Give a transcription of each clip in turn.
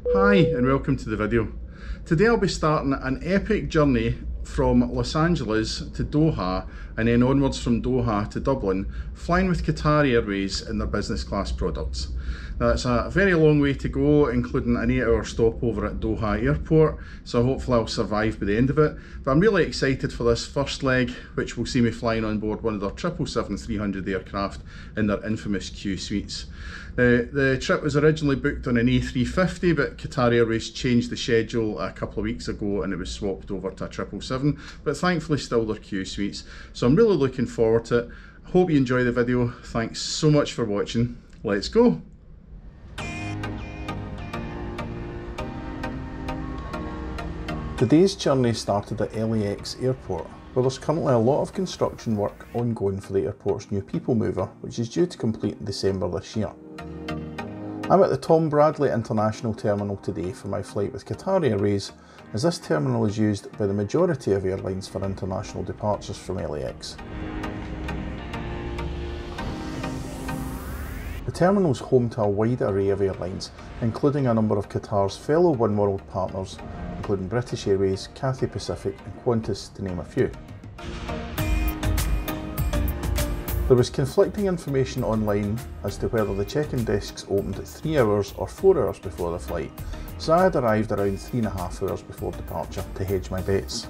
Hi and welcome to the video. Today I'll be starting an epic journey from Los Angeles to Doha and then onwards from Doha to Dublin, flying with Qatar Airways in their business class products. Now it's a very long way to go, including an 8-hour stopover at Doha Airport, so hopefully I'll survive by the end of it. But I'm really excited for this first leg, which will see me flying on board one of their 777-300 aircraft in their infamous Q suites. The trip was originally booked on an A350, but Qatar Airways changed the schedule a couple of weeks ago and it was swapped over to a 777, but thankfully still their Q suites. So I'm really looking forward to it. Hope you enjoy the video. Thanks so much for watching. Let's go. Today's journey started at LAX Airport, where there's currently a lot of construction work ongoing for the airport's new people mover, which is due to complete in December this year. I'm at the Tom Bradley International Terminal today for my flight with Qatar Airways, as this terminal is used by the majority of airlines for international departures from LAX. The terminal is home to a wide array of airlines, including a number of Qatar's fellow Oneworld partners, including British Airways, Cathay Pacific and Qantas, to name a few. There was conflicting information online as to whether the check-in desks opened at 3 hours or 4 hours before the flight, so I had arrived around 3.5 hours before departure to hedge my bets.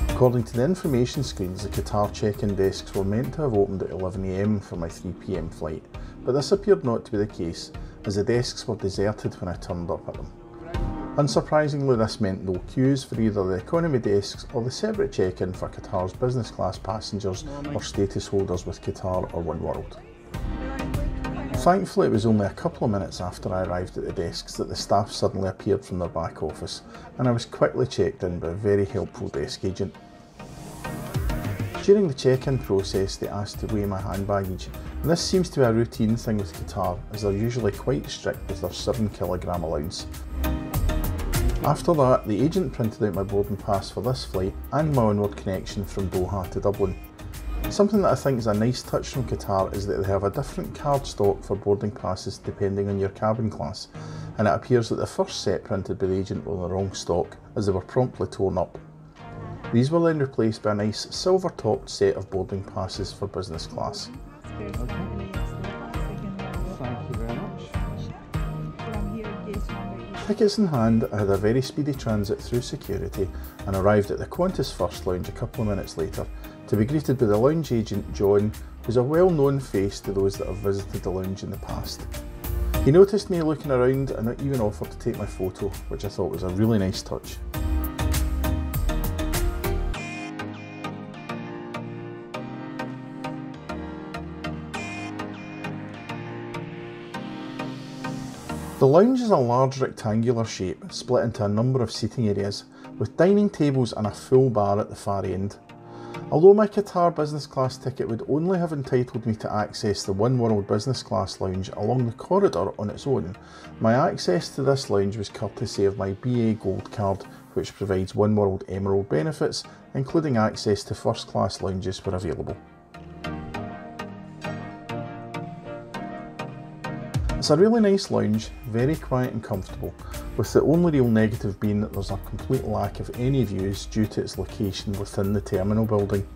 According to the information screens, the Qatar check-in desks were meant to have opened at 11 AM for my 3 PM flight, but this appeared not to be the case, as the desks were deserted when I turned up at them. Unsurprisingly, this meant no queues for either the economy desks or the separate check-in for Qatar's business class passengers or status holders with Qatar or Oneworld. Thankfully, it was only a couple of minutes after I arrived at the desks that the staff suddenly appeared from their back office, and I was quickly checked in by a very helpful desk agent. During the check-in process, they asked to weigh my hand baggage, and this seems to be a routine thing with Qatar, as they're usually quite strict with their 7kg allowance. After that, the agent printed out my boarding pass for this flight and my onward connection from Doha to Dublin. Something that I think is a nice touch from Qatar is that they have a different card stock for boarding passes depending on your cabin class, and it appears that the first set printed by the agent were the wrong stock, as they were promptly torn up. These were then replaced by a nice silver-topped set of boarding passes for business class. Okay. Thank you very much. Tickets in hand, I had a very speedy transit through security and arrived at the Qantas First Lounge a couple of minutes later to be greeted by the lounge agent John, who's a well-known face to those that have visited the lounge in the past. He noticed me looking around and even offered to take my photo, which I thought was a really nice touch. The lounge is a large rectangular shape split into a number of seating areas, with dining tables and a full bar at the far end. Although my Qatar business class ticket would only have entitled me to access the Oneworld business class lounge along the corridor on its own, my access to this lounge was courtesy of my BA Gold card, which provides Oneworld Emerald benefits, including access to first class lounges where available. It's a really nice lounge, very quiet and comfortable, with the only real negative being that there's a complete lack of any views due to its location within the terminal building.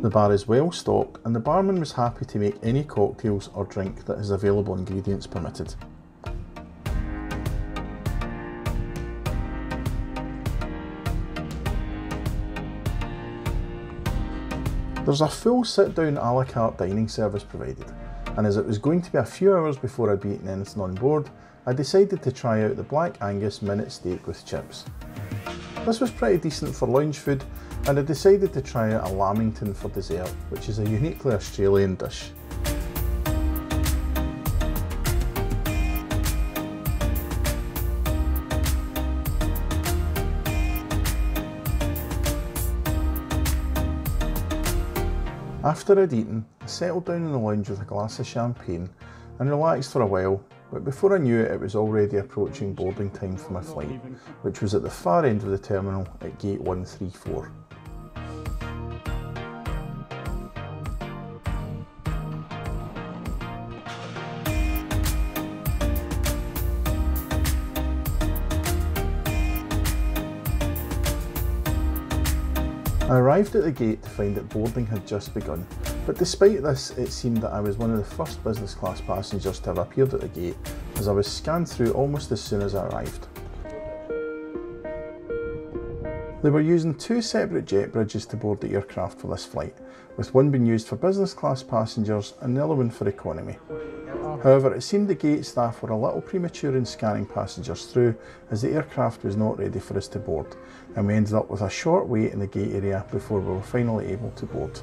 The bar is well stocked and the barman was happy to make any cocktails or drink that his available ingredients permitted. There's a full sit-down a la carte dining service provided, and as it was going to be a few hours before I'd be eating anything on board, I decided to try out the Black Angus minute steak with chips. This was pretty decent for lounge food, and I decided to try out a lamington for dessert, which is a uniquely Australian dish. After I'd eaten, I settled down in the lounge with a glass of champagne and relaxed for a while but before I knew it, it was already approaching boarding time for my flight, which was at the far end of the terminal at gate 134. I arrived at the gate to find that boarding had just begun, but despite this, it seemed that I was one of the first business class passengers to have appeared at the gate, as I was scanned through almost as soon as I arrived. They were using two separate jet bridges to board the aircraft for this flight, with one being used for business class passengers and the other one for economy. However, it seemed the gate staff were a little premature in scanning passengers through, as the aircraft was not ready for us to board, and we ended up with a short wait in the gate area before we were finally able to board.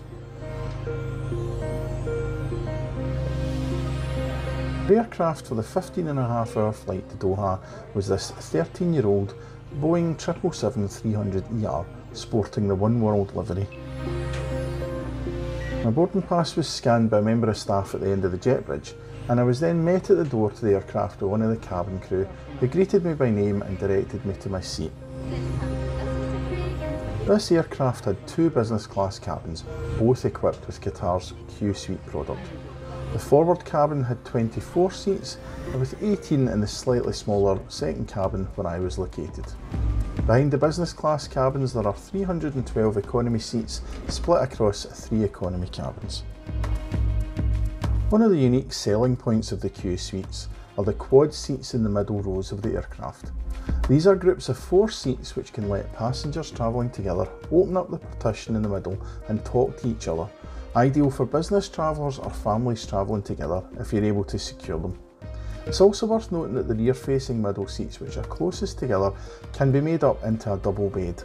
The aircraft for the 15.5-hour flight to Doha was this 13-year-old Boeing 777-300ER, sporting the One World livery. My boarding pass was scanned by a member of staff at the end of the jet bridge, and I was then met at the door to the aircraft by one of the cabin crew, who greeted me by name and directed me to my seat. This aircraft had two business class cabins, both equipped with Qatar's Q Suite product. The forward cabin had 24 seats, with 18 in the slightly smaller second cabin where I was located. Behind the business class cabins there are 312 economy seats split across 3 economy cabins. One of the unique selling points of the Q Suites are the quad seats in the middle rows of the aircraft. These are groups of 4 seats which can let passengers travelling together open up the partition in the middle and talk to each other, ideal for business travellers or families travelling together if you're able to secure them. It's also worth noting that the rear facing middle seats, which are closest together, can be made up into a double bed.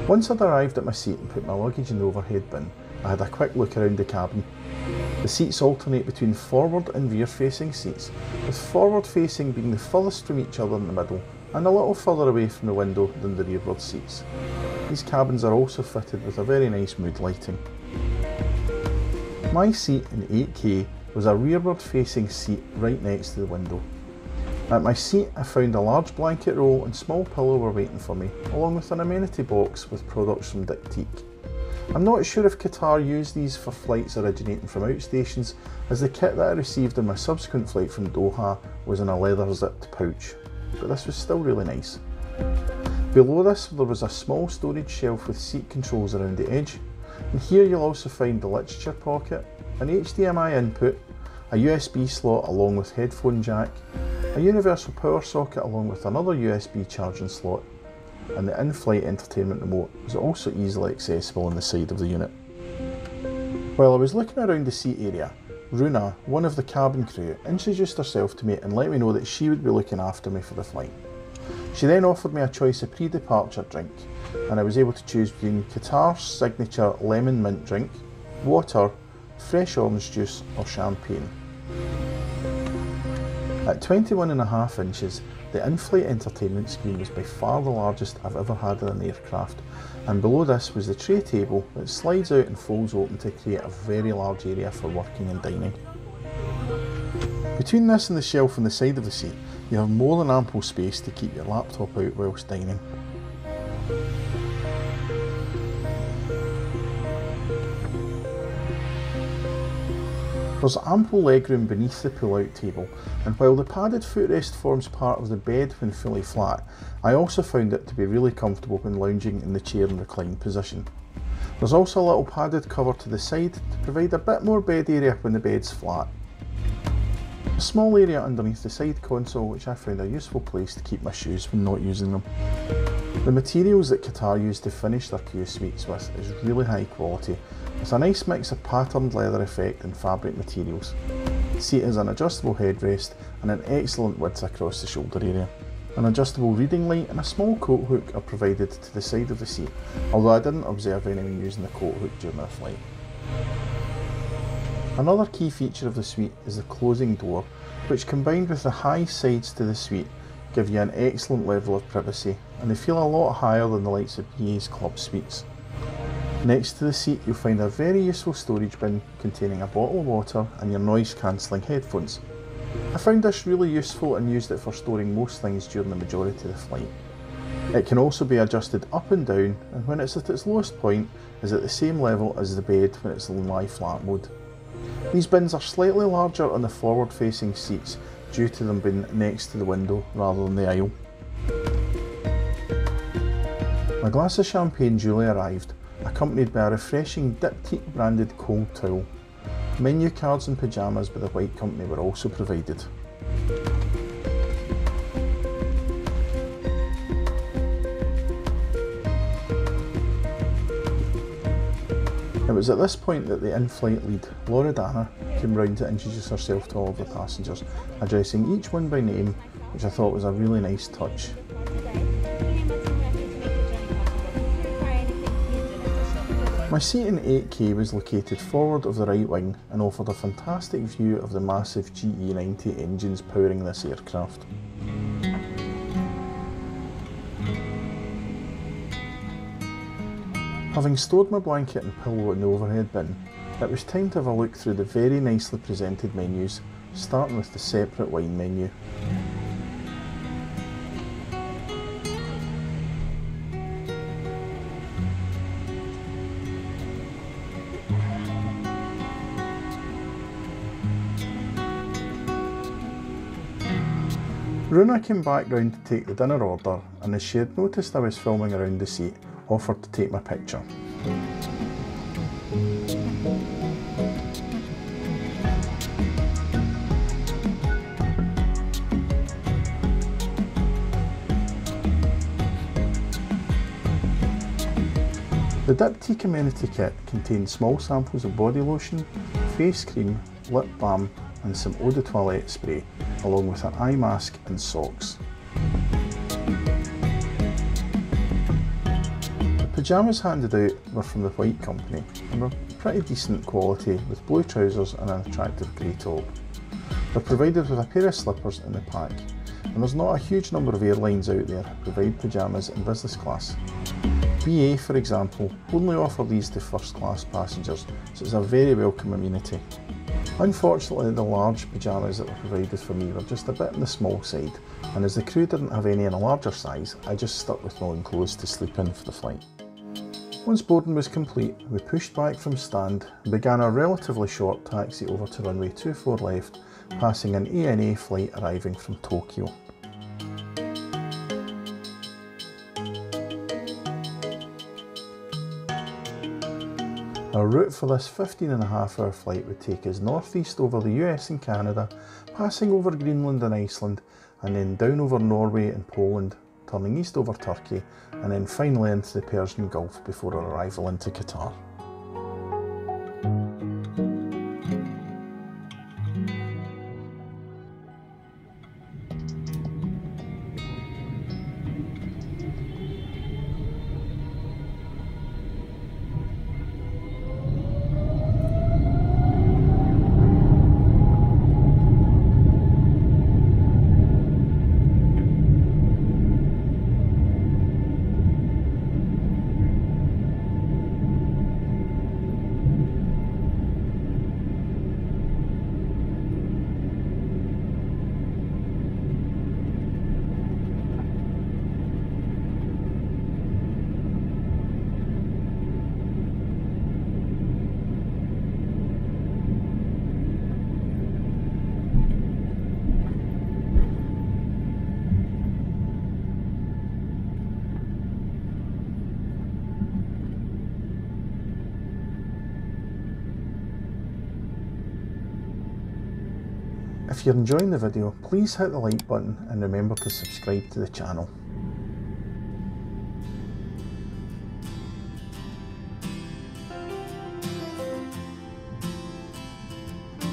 Once I'd arrived at my seat and put my luggage in the overhead bin, I had a quick look around the cabin. The seats alternate between forward and rear facing seats, with forward facing being the furthest from each other in the middle and a little further away from the window than the rearward seats. These cabins are also fitted with a very nice mood lighting. My seat in 8K was a rearward facing seat right next to the window. At my seat, I found a large blanket roll and small pillow were waiting for me, along with an amenity box with products from Dictique. I'm not sure if Qatar used these for flights originating from outstations, as the kit that I received on my subsequent flight from Doha was in a leather zipped pouch, but this was still really nice. Below this there was a small storage shelf with seat controls around the edge, and here you'll also find the literature pocket, an HDMI input, a USB slot along with headphone jack, a universal power socket along with another USB charging slot, and the in-flight entertainment remote is also easily accessible on the side of the unit. While I was looking around the seat area, Runa, one of the cabin crew, introduced herself to me and let me know that she would be looking after me for the flight. She then offered me a choice of pre-departure drink, and I was able to choose between Qatar's signature lemon mint drink, water, fresh orange juice or champagne. At 21.5 inches, the in-flight entertainment screen was by far the largest I've ever had in an aircraft, and below this was the tray table that slides out and folds open to create a very large area for working and dining. Between this and the shelf on the side of the seat, you have more than ample space to keep your laptop out whilst dining. There's ample legroom beneath the pull-out table, and while the padded footrest forms part of the bed when fully flat, I also found it to be really comfortable when lounging in the chair and recline position. There's also a little padded cover to the side to provide a bit more bed area when the bed's flat. A small area underneath the side console which I found a useful place to keep my shoes when not using them. The materials that Qatar used to finish their Q Suites with is really high quality, with a nice mix of patterned leather effect and fabric materials. The seat has an adjustable headrest and an excellent width across the shoulder area. An adjustable reading light and a small coat hook are provided to the side of the seat, although I didn't observe anyone using the coat hook during our flight. Another key feature of the suite is the closing door, which combined with the high sides to the suite give you an excellent level of privacy, and they feel a lot higher than the likes of BA's club suites. Next to the seat you'll find a very useful storage bin containing a bottle of water and your noise cancelling headphones. I found this really useful and used it for storing most things during the majority of the flight. It can also be adjusted up and down, and when it's at its lowest point is at the same level as the bed when it's in lie flat mode. These bins are slightly larger on the forward facing seats due to them being next to the window rather than the aisle. My glass of champagne duly arrived, accompanied by a refreshing Diptyque branded cold towel. Menu cards and pyjamas by the White Company were also provided. It was at this point that the in-flight lead, Loredana, came round to introduce herself to all of the passengers, addressing each one by name, which I thought was a really nice touch. My seat in 8K was located forward of the right wing and offered a fantastic view of the massive GE90 engines powering this aircraft. Having stored my blanket and pillow in the overhead bin, it was time to have a look through the very nicely presented menus, starting with the separate wine menu. Runa came back round to take the dinner order, and as she had noticed I was filming around the seat, offered to take my picture. The Diptyque amenity kit contained small samples of body lotion, face cream, lip balm and some eau de toilette spray, along with an eye mask and socks. The pyjamas handed out were from the White Company and were pretty decent quality with blue trousers and an attractive grey top. They're provided with a pair of slippers in the pack, and there's not a huge number of airlines out there who provide pyjamas in business class. BA, for example, only offer these to first class passengers, so it's a very welcome amenity. Unfortunately, the large pyjamas that were provided for me were just a bit on the small side, and as the crew didn't have any in a larger size, I just stuck with my own clothes to sleep in for the flight. Once boarding was complete, we pushed back from stand and began a relatively short taxi over to runway 24 left, passing an ANA flight arriving from Tokyo. Our route for this 15.5-hour flight would take us northeast over the US and Canada, passing over Greenland and Iceland, and then down over Norway and Poland, turning east over Turkey, and then finally into the Persian Gulf before our arrival into Qatar. If you're enjoying the video, please hit the like button and remember to subscribe to the channel.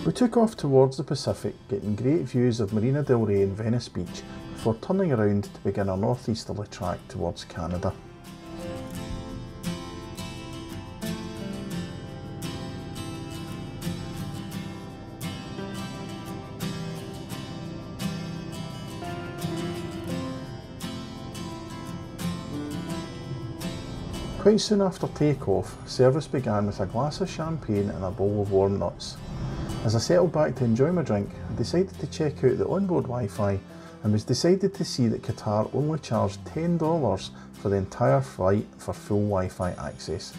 We took off towards the Pacific, getting great views of Marina del Rey and Venice Beach, before turning around to begin our northeasterly track towards Canada. Quite soon after takeoff, service began with a glass of champagne and a bowl of warm nuts. As I settled back to enjoy my drink, I decided to check out the onboard Wi-Fi and was decided to see that Qatar only charged $10 for the entire flight for full Wi-Fi access.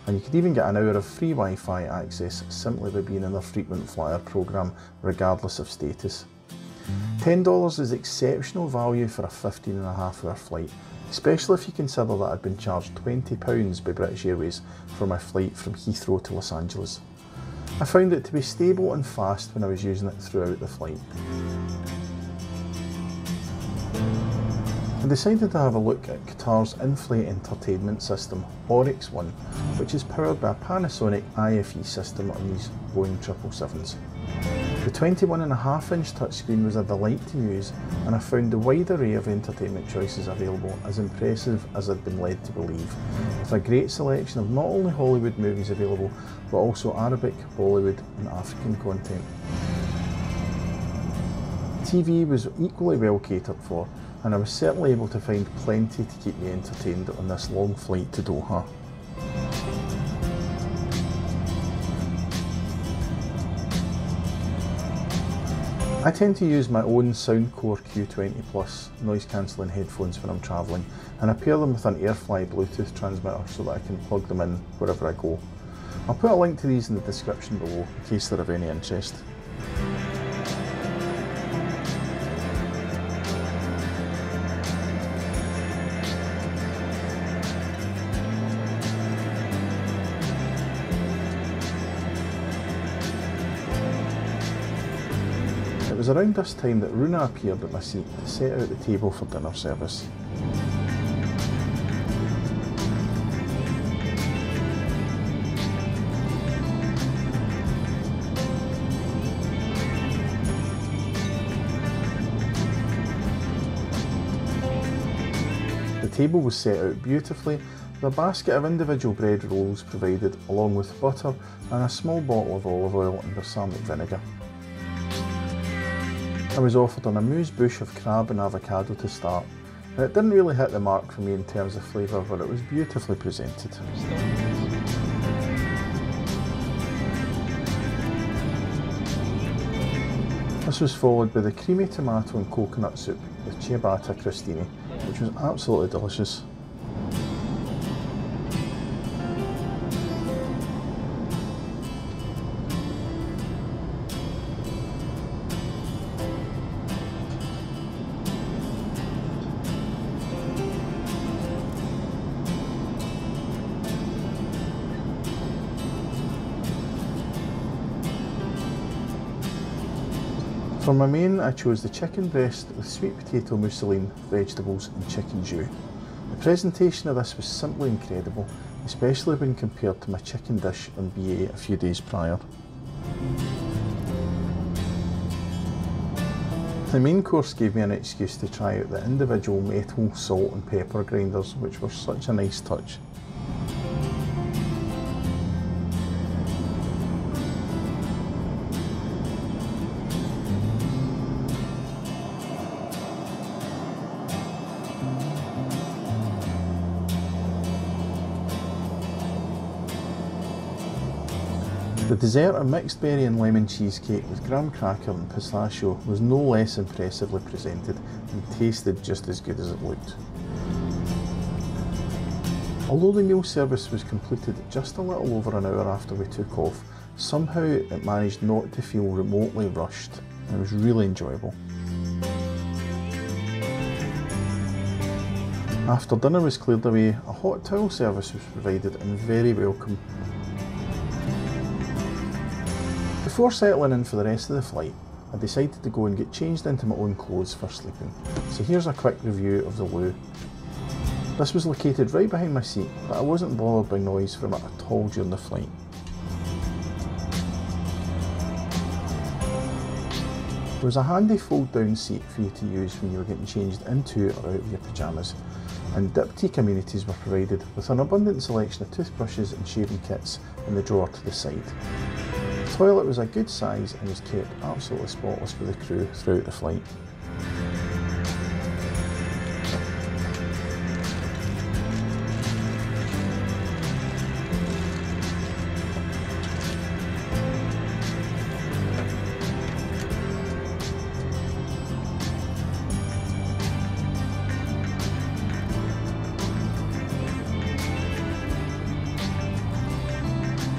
And you could even get an hour of free Wi-Fi access simply by being in their frequent flyer programme, regardless of status. $10 is exceptional value for a 15.5-hour flight, especially if you consider that I'd been charged £20 by British Airways for my flight from Heathrow to Los Angeles. I found it to be stable and fast when I was using it throughout the flight. I decided to have a look at Qatar's in-flight entertainment system, Oryx One, which is powered by a Panasonic IFE system on these Boeing 777s. The 21.5-inch touchscreen was a delight to use, and I found the wide array of entertainment choices available as impressive as I'd been led to believe, with a great selection of not only Hollywood movies available, but also Arabic, Bollywood and African content. TV was equally well catered for, and I was certainly able to find plenty to keep me entertained on this long flight to Doha. I tend to use my own Soundcore Q20 Plus noise cancelling headphones when I'm travelling, and I pair them with an Airfly Bluetooth transmitter so that I can plug them in wherever I go. I'll put a link to these in the description below in case they're of any interest. It was around this time that Runa appeared at my seat to set out the table for dinner service. The table was set out beautifully, with a basket of individual bread rolls provided, along with butter and a small bottle of olive oil and balsamic vinegar. I was offered an amuse-bouche of crab and avocado to start, and it didn't really hit the mark for me in terms of flavour, but it was beautifully presented. This was followed by the creamy tomato and coconut soup with ciabatta crostini, which was absolutely delicious. For my main, I chose the chicken breast with sweet potato mousseline, vegetables and chicken jus. The presentation of this was simply incredible, especially when compared to my chicken dish on BA a few days prior. The main course gave me an excuse to try out the individual metal, salt and pepper grinders, which were such a nice touch. The dessert, a mixed berry and lemon cheesecake with graham cracker and pistachio, was no less impressively presented and tasted just as good as it looked. Although the meal service was completed just a little over an hour after we took off, somehow it managed not to feel remotely rushed, and it was really enjoyable. After dinner was cleared away, a hot towel service was provided and very welcome. Before settling in for the rest of the flight, I decided to go and get changed into my own clothes for sleeping, so here's a quick review of the loo. This was located right behind my seat, but I wasn't bothered by noise from it at all during the flight. was a handy fold-down seat for you to use when you were getting changed into or out of your pyjamas, and Diptyque amenities were provided with an abundant selection of toothbrushes and shaving kits in the drawer to the side. The toilet was a good size and was kept absolutely spotless by the crew throughout the flight.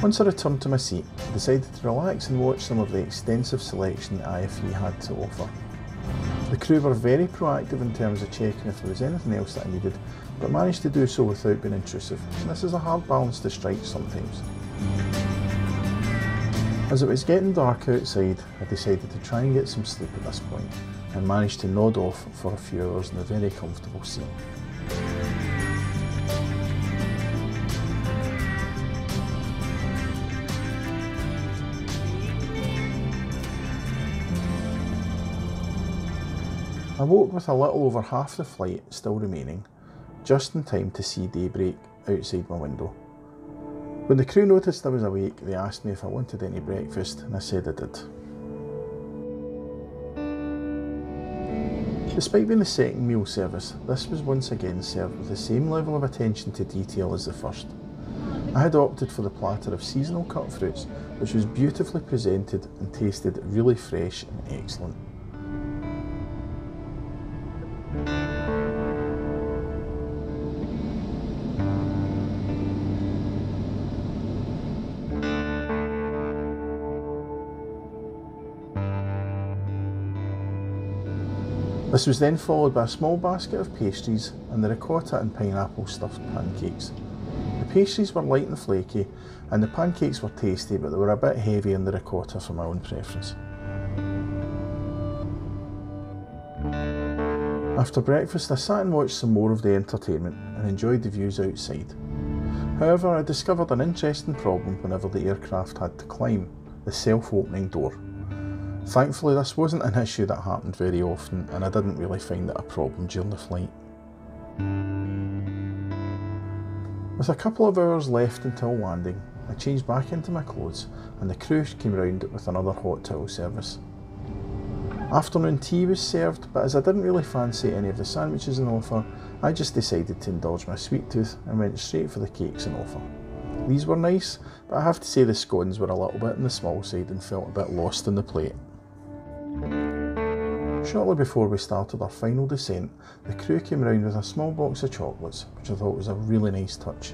Once I returned to my seat, I decided to relax and watch some of the extensive selection that IFE had to offer. The crew were very proactive in terms of checking if there was anything else that I needed, but managed to do so without being intrusive, and this is a hard balance to strike sometimes. As it was getting dark outside, I decided to try and get some sleep at this point, and managed to nod off for a few hours in a very comfortable seat. I woke with a little over half the flight still remaining, just in time to see daybreak outside my window. When the crew noticed I was awake, they asked me if I wanted any breakfast, and I said I did. Despite being the second meal service, this was once again served with the same level of attention to detail as the first. I had opted for the platter of seasonal cut fruits, which was beautifully presented and tasted really fresh and excellent. This was then followed by a small basket of pastries and the ricotta and pineapple stuffed pancakes. The pastries were light and flaky, and the pancakes were tasty, but they were a bit heavy in the ricotta for my own preference. After breakfast, I sat and watched some more of the entertainment and enjoyed the views outside. However, I discovered an interesting problem whenever the aircraft had to climb: the self-opening door. Thankfully, this wasn't an issue that happened very often, and I didn't really find it a problem during the flight. With a couple of hours left until landing, I changed back into my clothes, and the crew came round with another hot towel service. Afternoon tea was served, but as I didn't really fancy any of the sandwiches on offer, I just decided to indulge my sweet tooth and went straight for the cakes on offer. These were nice, but I have to say the scones were a little bit on the small side and felt a bit lost on the plate. Shortly before we started our final descent, the crew came round with a small box of chocolates, which I thought was a really nice touch.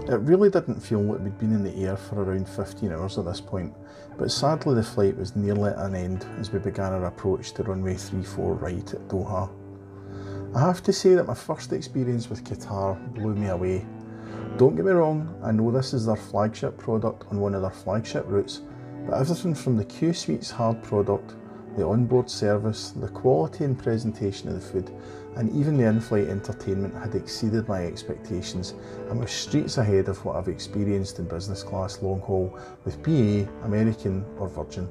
It really didn't feel like we'd been in the air for around 15 hours at this point, but sadly the flight was nearly at an end as we began our approach to runway 34 right at Doha. I have to say that my first experience with Qatar blew me away. Don't get me wrong, I know this is their flagship product on one of their flagship routes, but everything from the Q-Suite's hard product, the onboard service, the quality and presentation of the food, and even the in-flight entertainment had exceeded my expectations and was streets ahead of what I've experienced in business class long haul with BA, American or Virgin.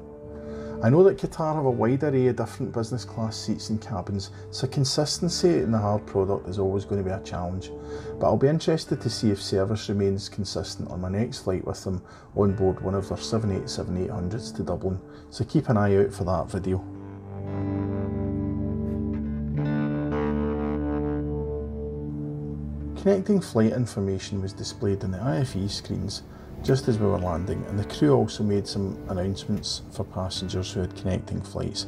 I know that Qatar have a wide array of different business class seats and cabins, so consistency in the hard product is always going to be a challenge, but I'll be interested to see if service remains consistent on my next flight with them on board one of their 787-800s to Dublin, so keep an eye out for that video. Connecting flight information was displayed on the IFE screens just as we were landing, and the crew also made some announcements for passengers who had connecting flights.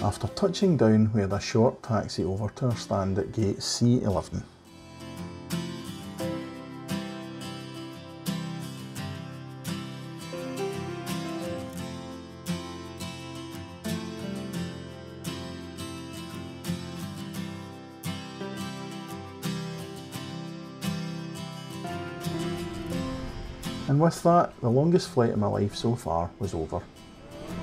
After touching down, we had a short taxi over to our stand at gate C11. And with that, the longest flight of my life so far was over.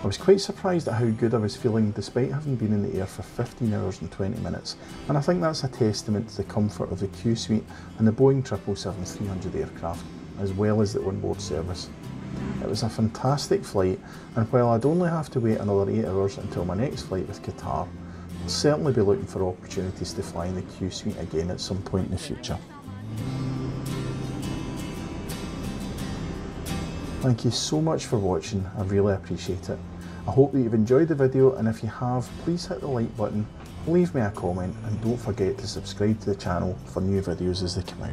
I was quite surprised at how good I was feeling despite having been in the air for 15 hours and 20 minutes, and I think that's a testament to the comfort of the Q Suite and the Boeing 777-300 aircraft, as well as the onboard service. It was a fantastic flight, and while I'd only have to wait another 8 hours until my next flight with Qatar, I'll certainly be looking for opportunities to fly in the Q Suite again at some point in the future. Thank you so much for watching, I really appreciate it. I hope that you've enjoyed the video, and if you have, please hit the like button, leave me a comment, and don't forget to subscribe to the channel for new videos as they come out.